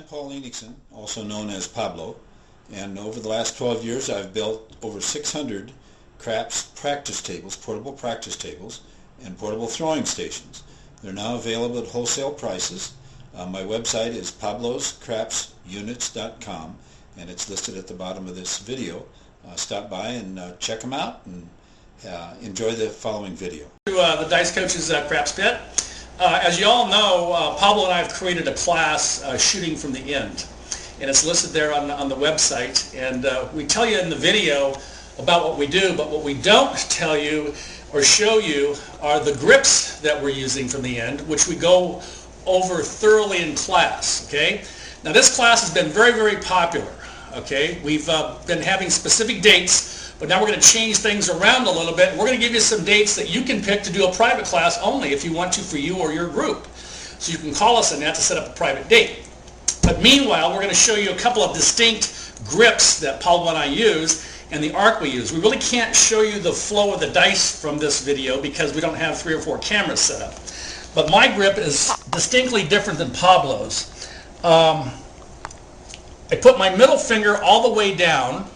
I'm Paul Enigson, also known as Pablo, and over the last 12 years I've built over 600 craps practice tables, portable practice tables, and portable throwing stations. They're now available at wholesale prices. My website is pabloscrapsunits.com, and it's listed at the bottom of this video. Stop by and check them out, and enjoy the following video. The Dice Coach's Craps Pit. As you all know, Pablo and I have created a class, shooting from the end, and it's listed there on the website. And we tell you in the video about what we do, but what we don't tell you or show you are the grips that we're using from the end, which we go over thoroughly in class. Okay. Now this class has been very, very popular. Okay. We've been having specific dates. But now we're going to change things around a little bit. We're going to give you some dates that you can pick to do a private class only if you want to, for you or your group. So you can call us on that to set up a private date. But meanwhile, we're going to show you a couple of distinct grips that Pablo and I use and the arc we use. We really can't show you the flow of the dice from this video because we don't have 3 or 4 cameras set up. But my grip is distinctly different than Pablo's. I put my middle finger all the way down,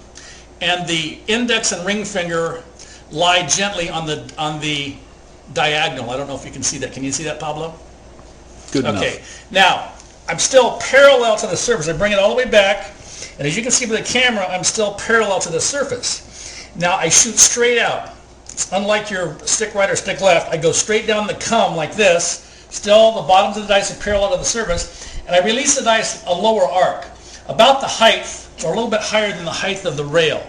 and the index and ring finger lie gently on the diagonal. I don't know if you can see that. Can you see that, Pablo? Good enough. Okay. Now, I'm still parallel to the surface. I bring it all the way back, and as you can see with the camera, I'm still parallel to the surface. Now, I shoot straight out. Unlike your stick right or stick left, I go straight down the cum like this. Still, the bottoms of the dice are parallel to the surface, and I release the dice a lower arc, about the height, or a little bit higher than the height of the rail.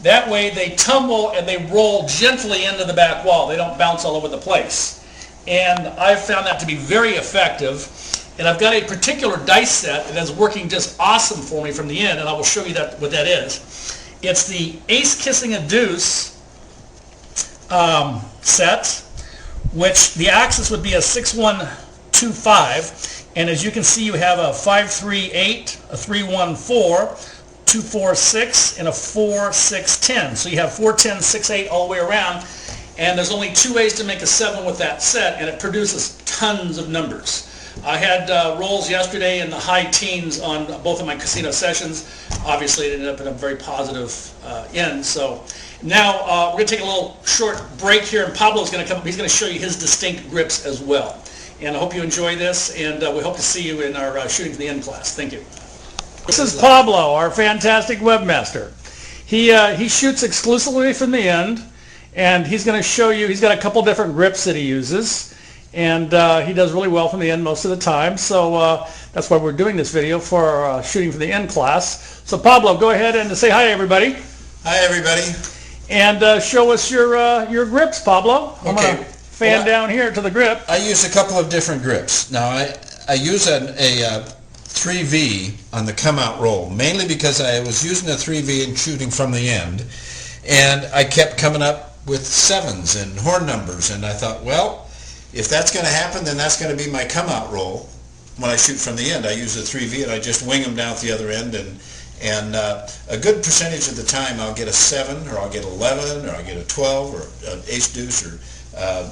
That way they tumble and they roll gently into the back wall. They don't bounce all over the place. And I've found that to be very effective. And I've got a particular dice set that is working just awesome for me from the end, and I will show you what that is. It's the Ace Kissing a Deuce set, which the axis would be a 6-1-2-5. And as you can see, you have a 5-3-8, a 3-1-4, 2-4-6, and a 4-6-10. So you have 4-10, 6-8 all the way around. And there's only 2 ways to make a 7 with that set, and it produces tons of numbers. I had rolls yesterday in the high teens on both of my casino sessions. Obviously, it ended up in a very positive end. So now we're going to take a little short break here, and Pablo's going to come. He's going to show you his distinct grips as well. And I hope you enjoy this, and we hope to see you in our Shooting from the End class. Thank you. This is Pablo, our fantastic webmaster. He shoots exclusively from the end, and he's going to show you, he's got a couple different grips that he uses, and he does really well from the end most of the time. So that's why we're doing this video for our Shooting from the End class. So Pablo, go ahead and say hi, everybody. Hi, everybody. And show us your grips, Pablo. I'm Okay. going to fan down here to the grip. I use a couple of different grips. Now, I use a 3V on the come-out roll, mainly because I was using a 3V and shooting from the end, and I kept coming up with 7s and horn numbers, and I thought, well, if that's going to happen, then that's going to be my come-out roll. When I shoot from the end, I use a 3V, and I just wing them down at the other end, and a good percentage of the time I'll get a 7, or I'll get 11, or I'll get a 12, or an ace-deuce, or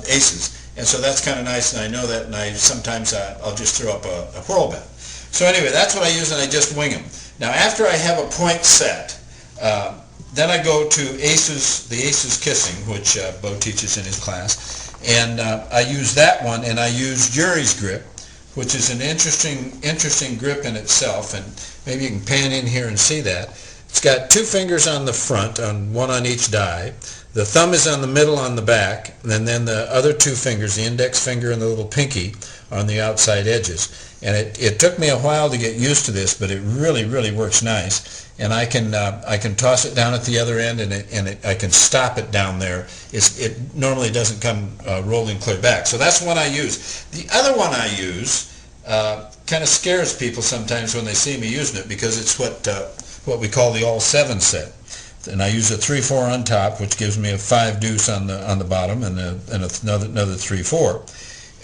aces, and so that's kind of nice, and I know that, and sometimes I'll just throw up a whirl bet. So anyway, that's what I use, and I just wing them. Now after I have a point set, then I go to the Aces Kissing, which Bo teaches in his class, and I use that one, and I use Jury's grip, which is an interesting grip in itself, and maybe you can pan in here and see that. It's got 2 fingers on the front, one on each die. The thumb is on the middle on the back, and then the other 2 fingers, the index finger and the little pinky, are on the outside edges. And it took me a while to get used to this, but it really, really works nice. And I can toss it down at the other end, and I can stop it down there. It normally doesn't come rolling clear back. So that's one I use. The other one I use kind of scares people sometimes when they see me using it, because it's what we call the all 7 set. And I use a 3-4 on top, which gives me a 5-deuce on the bottom, and another 3-4.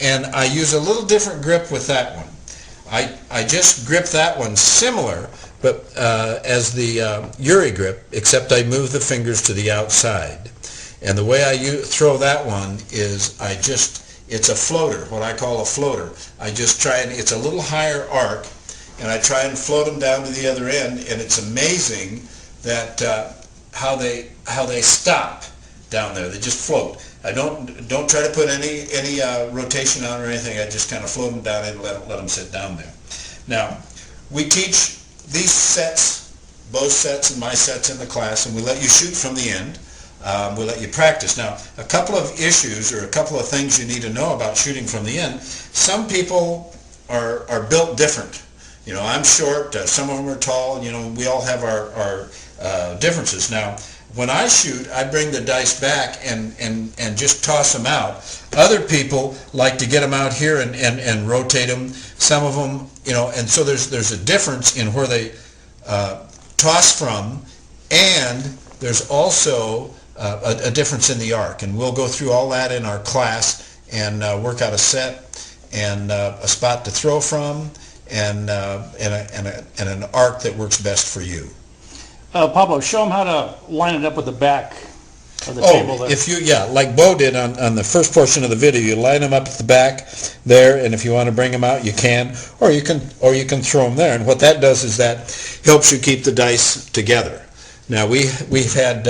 And I use a little different grip with that one. I just grip that one similar, but as the Uri grip, except I move the fingers to the outside. And the way I throw that one is it's a floater, what I call a floater. I just try, and it's a little higher arc, and I try and float them down to the other end, and it's amazing that how they stop down there. They just float. I don't try to put any rotation on or anything. I just kind of float them down and let them sit down there. Now, we teach these sets, both sets and my sets in the class, and we let you shoot from the end. We let you practice. Now, a couple of issues or a couple of things you need to know about shooting from the end. Some people are built different. You know, I'm short, some of them are tall, you know, we all have our differences. Now, when I shoot, I bring the dice back and just toss them out. Other people like to get them out here and rotate them. Some of them, you know, and so there's a difference in where they toss from, and there's also a difference in the arc. And we'll go through all that in our class and work out a set and a spot to throw from and an arc that works best for you. Pablo, show them how to line it up with the back of the table there. If you, like Bo did on the first portion of the video, you line them up at the back there, and if you want to bring them out, you can, or you can throw them there. And what that does is that helps you keep the dice together. Now we've had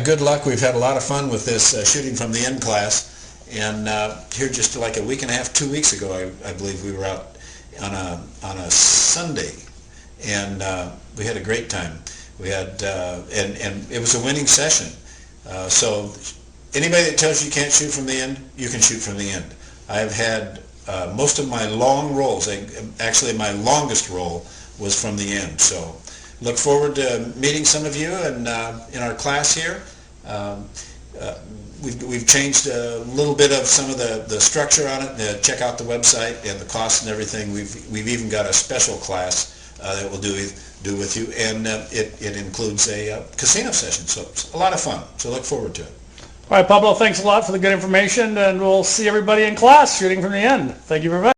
good luck. We've had a lot of fun with this shooting from the end class, and here just like a week and a half, 2 weeks ago, I believe we were out on a Sunday, and we had a great time. We had and it was a winning session. So anybody that tells you can't shoot from the end, you can shoot from the end. I've had most of my long rolls. Actually, my longest roll was from the end. So look forward to meeting some of you and in our class here. We've changed a little bit of some of the structure on it. Check out the website and the costs and everything. We've even got a special class that we'll do with you, and it includes a casino session. So it's a lot of fun. So look forward to it. All right, Pablo, thanks a lot for the good information, and we'll see everybody in class shooting from the end. Thank you very much.